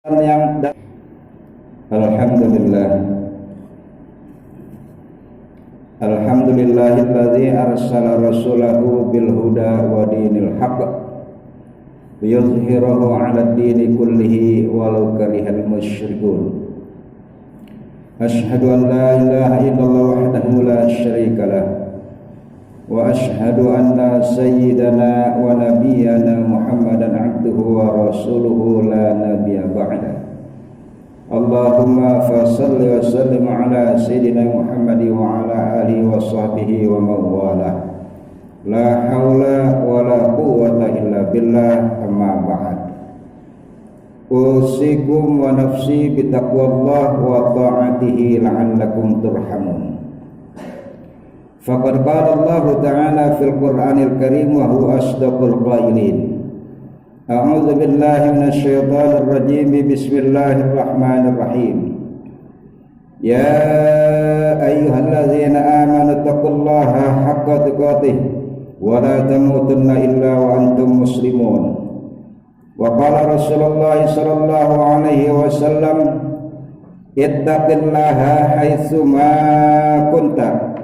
yang Alhamdulillah Alhamdulillahilladzi arsala rasulahu bil huda wa dinil haqq liyuzhirahu 'alad dini kullihi walau karihal musyrikun. Asyhadu an la ilaha illallah wahdahu la syarika lah wa asyhadu anna sayyidana wa nabiyyana Muhammadan 'abduhu wa rasuluhu la nabiyya ba'da. Allahumma fassalli wa sallim ala sayyidina Muhammad wa ala alihi wa sahbihi wa mawala. La haula wa la quwwata illa billah, amma ba'd. Usikum wa nafsi bitaqwallah wa ta'atihi la'allakum turhamun. Faqad qala Allah ta'ala fil Qur'anil Karim wa huwa asdaqul qailin. A'udzu billahi minasy syaithanir rajim. Bismillahirrahmanirrahim. Ya ayyuhalladzina amanu taqullaha haqqa tuqatih wa la tamutunna illa wa antum muslimun. Wa qala Rasulullah sallallahu alaihi wasallam, ittaqillaha haitsu ma kunta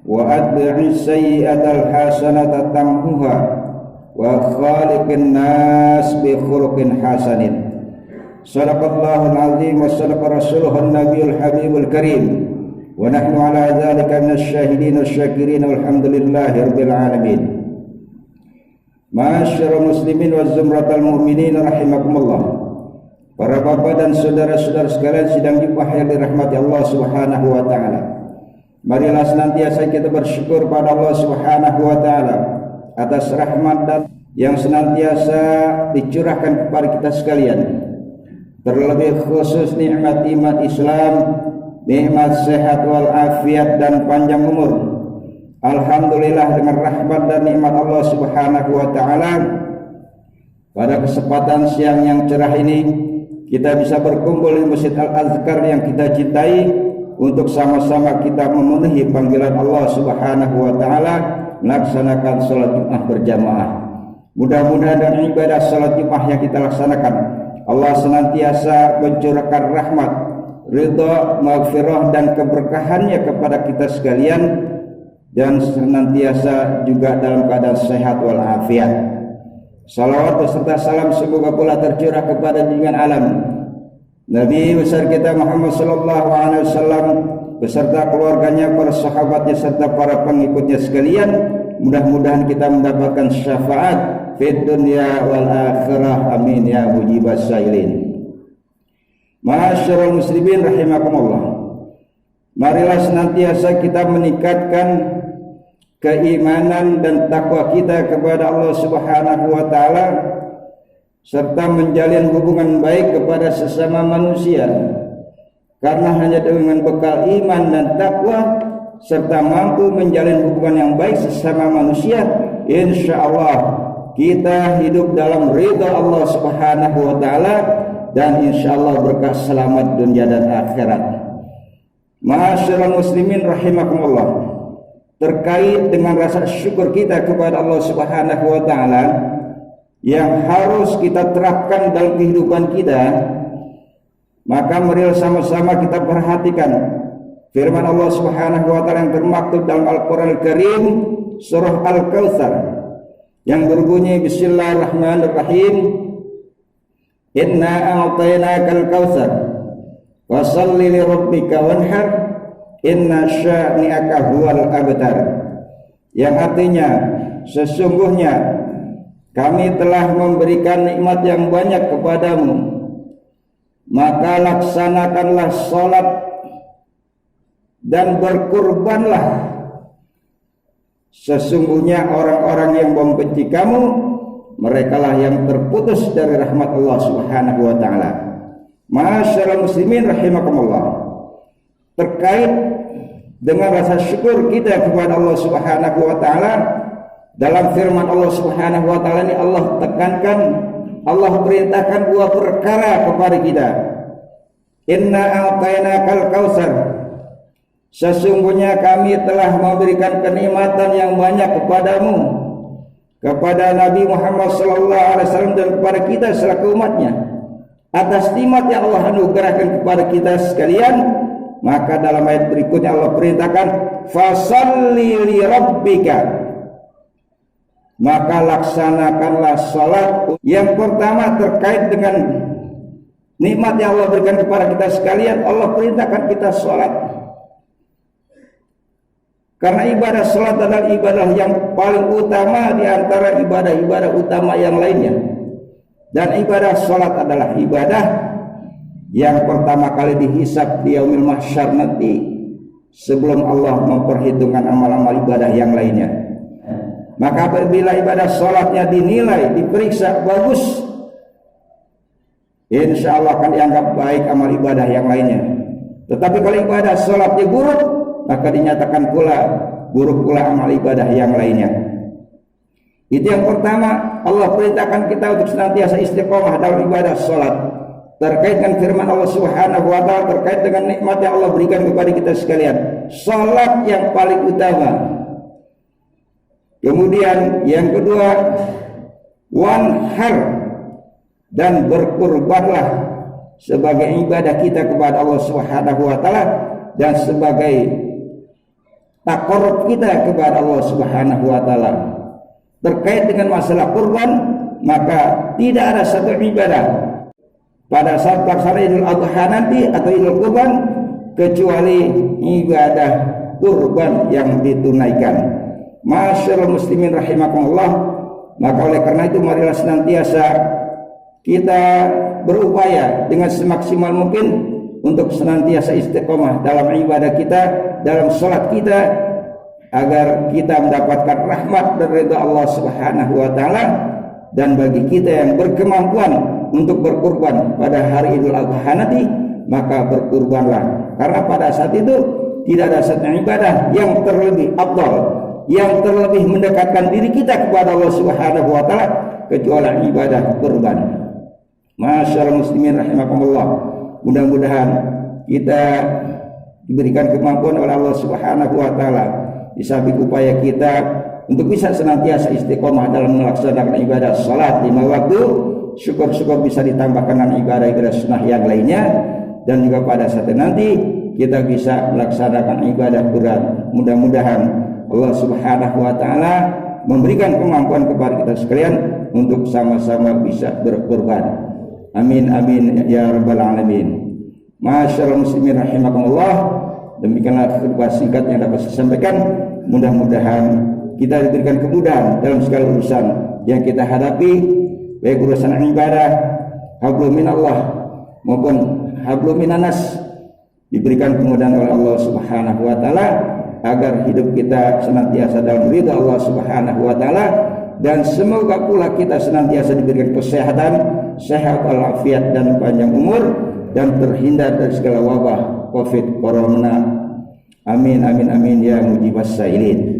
wa atbi'i sayyi'atal hasanata tamhuha wa khaliqin nas bi khuluqin hasanin. Shadaqallahul azim wa shadaqa rasuluhun nabiyul habibul karim wa nahnu ala dzalika minasyahidin wasyakirin walhamdulillahi rabbil alamin. Ma'asyiral muslimin wa zumratal mu'minin rahimakumullah. Para bapak dan saudara-saudara sekalian sidang Jumat yang dirahmati Allah Subhanahu wa taala. Marilah senantiasa kita bersyukur pada Allah Subhanahu wa taala atas rahmat dan yang senantiasa dicurahkan kepada kita sekalian. Terlebih khusus nikmat iman Islam, nikmat sehat wal afiat dan panjang umur. Alhamdulillah, dengan rahmat dan nikmat Allah Subhanahu wa taala, pada kesempatan siang yang cerah ini kita bisa berkumpul di Masjid Al-Azkar yang kita cintai untuk sama-sama kita memenuhi panggilan Allah Subhanahu wa taala melaksanakan salat Jumat berjamaah. Mudah-mudahan dengan ibadah salat Jumat yang kita laksanakan, Allah senantiasa mencurahkan rahmat, ridha, maghfirah dan keberkahannya kepada kita sekalian, dan senantiasa juga dalam keadaan sehat wal afiat. Salawat beserta salam semoga pula tercurah kepada junjungan alam Nabi besar kita Muhammad sallallahu alaihi wasallam beserta keluarganya, para sahabatnya serta para pengikutnya sekalian. Mudah-mudahan kita mendapatkan syafaat fid dunya wal akhirah, amin ya mujibas sailin. Ma'asyiral muslimin rahimakumullah. Marilah senantiasa kita meningkatkan keimanan dan takwa kita kepada Allah Subhanahu wa taala serta menjalin hubungan baik kepada sesama manusia. Karena hanya dengan bekal iman dan takwa serta mampu menjalin hubungan yang baik sesama manusia, insyaallah kita hidup dalam ridha Allah Subhanahu wa taala dan insyaallah berkah selamat dunia dan akhirat. Ma'asyiral muslimin rahimakumullah. Terkait dengan rasa syukur kita kepada Allah Subhanahu wa taala yang harus kita terapkan dalam kehidupan kita, maka marilah sama-sama kita perhatikan firman Allah Subhanahu wa taala yang termaktub dalam Al-Qur'anul Karim surah Al-Kautsar yang berbunyi bismillahirrahmanirrahim. Inna a'tainakal kautsar fashalli li rabbika wanhar inna syani'aka huwal abtar. Yang artinya, sesungguhnya kami telah memberikan nikmat yang banyak kepadamu, maka laksanakanlah salat dan berkurbanlah. Sesungguhnya orang-orang yang membenci kamu, merekalah yang terputus dari rahmat Allah Subhanahu wa taala. Ma'asyiral muslimin rahimakumullah. Terkait dengan rasa syukur kita kepada Allah Subhanahu wa taala, dalam firman Allah Subhanahu wa taala ini Allah tekankan, Allah perintahkan dua perkara kepada kita. Inna a'tainakal kautsar. Sesungguhnya kami telah memberikan kenikmatan yang banyak kepadamu, kepada Nabi Muhammad sallallahu alaihi wasallam dan kepada kita selaku umatnya. atas nikmat yang Allah anugerahkan kepada kita sekalian, maka dalam ayat berikutnya Allah perintahkan fasalli li rabbika, maka laksanakanlah salat. Yang pertama terkait dengan nikmat yang Allah berikan kepada kita sekalian, Allah perintahkan kita salat. Karena ibadah salat adalah ibadah yang paling utama di antara ibadah-ibadah utama yang lainnya. Dan ibadah salat adalah ibadah yang pertama kali dihisab di yaumil mahsyar nanti, sebelum Allah memperhitungkan amal-amal ibadah yang lainnya. Maka apabila ibadah salatnya dinilai, diperiksa bagus, insya Allah akan dianggap baik amal ibadah yang lainnya. Tetapi kalau ibadah salatnya buruk, maka dinyatakan pula buruk pula amal ibadah yang lainnya. Itu yang pertama, Allah perintahkan kita untuk senantiasa istiqomah dalam ibadah salat. Terkait dengan firman Allah Subhanahu wa taala, terkait dengan nikmat yang Allah berikan kepada kita sekalian, salat yang paling utama. Kemudian yang kedua, wanhar, dan berkurbanlah sebagai ibadah kita kepada Allah Subhanahu wa taala dan sebagai taqarrub kita kepada Allah Subhanahu wa taala. Terkait dengan masalah kurban, maka tidak ada satu ibadah pada saat pelaksanaan Idul Adha nanti atau Idul Kurban kecuali ibadah kurban yang ditunaikan. Masyaallah muslimin rahimakumullah. Maka oleh karena itu marilah senantiasa kita berupaya dengan semaksimal mungkin untuk senantiasa istiqomah dalam ibadah kita, dalam salat kita, agar kita mendapatkan rahmat dan ridha Allah Subhanahu wa taala. Dan bagi kita yang berkemampuan untuk berkurban pada hari Idul Adha nanti, maka berkurbanlah. Karena pada saat itu tidak ada satu ibadah yang terlebih afdal, yang terlebih mendekatkan diri kita kepada Allah Subhanahu wa taala kecuali ibadah kurban. Masyaallah muslimin rahimakumullah. Mudah-mudahan kita diberikan kemampuan oleh Allah Subhanahu wa taala di samping upaya kita untuk bisa senantiasa istiqomah dalam melaksanakan ibadah salat 5 waktu, syukur-syukur bisa ditambahkan dengan ibadah-ibadah sunnah yang lainnya, dan juga pada saat nanti kita bisa melaksanakan ibadah Quran. Mudah-mudahan Allah Subhanahu wa taala memberikan kemampuan kepada kita sekalian untuk sama-sama bisa berkorban. Amin amin ya rabbal alamin. Masyaallah muslimin rahimakumullah. Demikianlah khutbah singkat yang dapat saya sampaikan. Mudah-mudahan kita diberikan kemudahan dalam segala urusan yang kita hadapi, baik urusan ibadah, hablum minallah maupun hablum minanas, diberikan kemudahan oleh Allah Subhanahu wa taala agar hidup kita senantiasa dalam ridha Allah Subhanahu wa taala, dan semoga pula kita senantiasa diberikan kesehatan, sehat walafiat dan panjang umur, dan terhindar dari segala wabah Covid Corona. Amin amin amin ya mujibas sailin.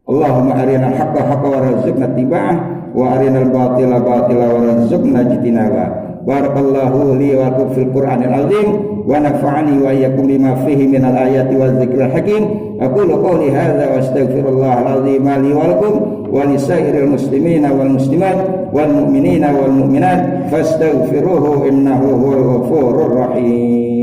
Allahumma arina al-haqqa haqqa warzuqna ittiba'ah wa arina al-batila batila warzuqna ijtinaba. Barakallahu li wa lakum fil Qur'anil azim wa nafa'ani wa iyyakum bima fihi minal ayati waz zikril hakim. Aqulu qawli hadza wa astaghfirullahal azim li wa lakum wa lisairil muslimina wal muslimat wal mu'minina wal mu'minat fastaghfiruhu innahu huwal ghafurur rahim.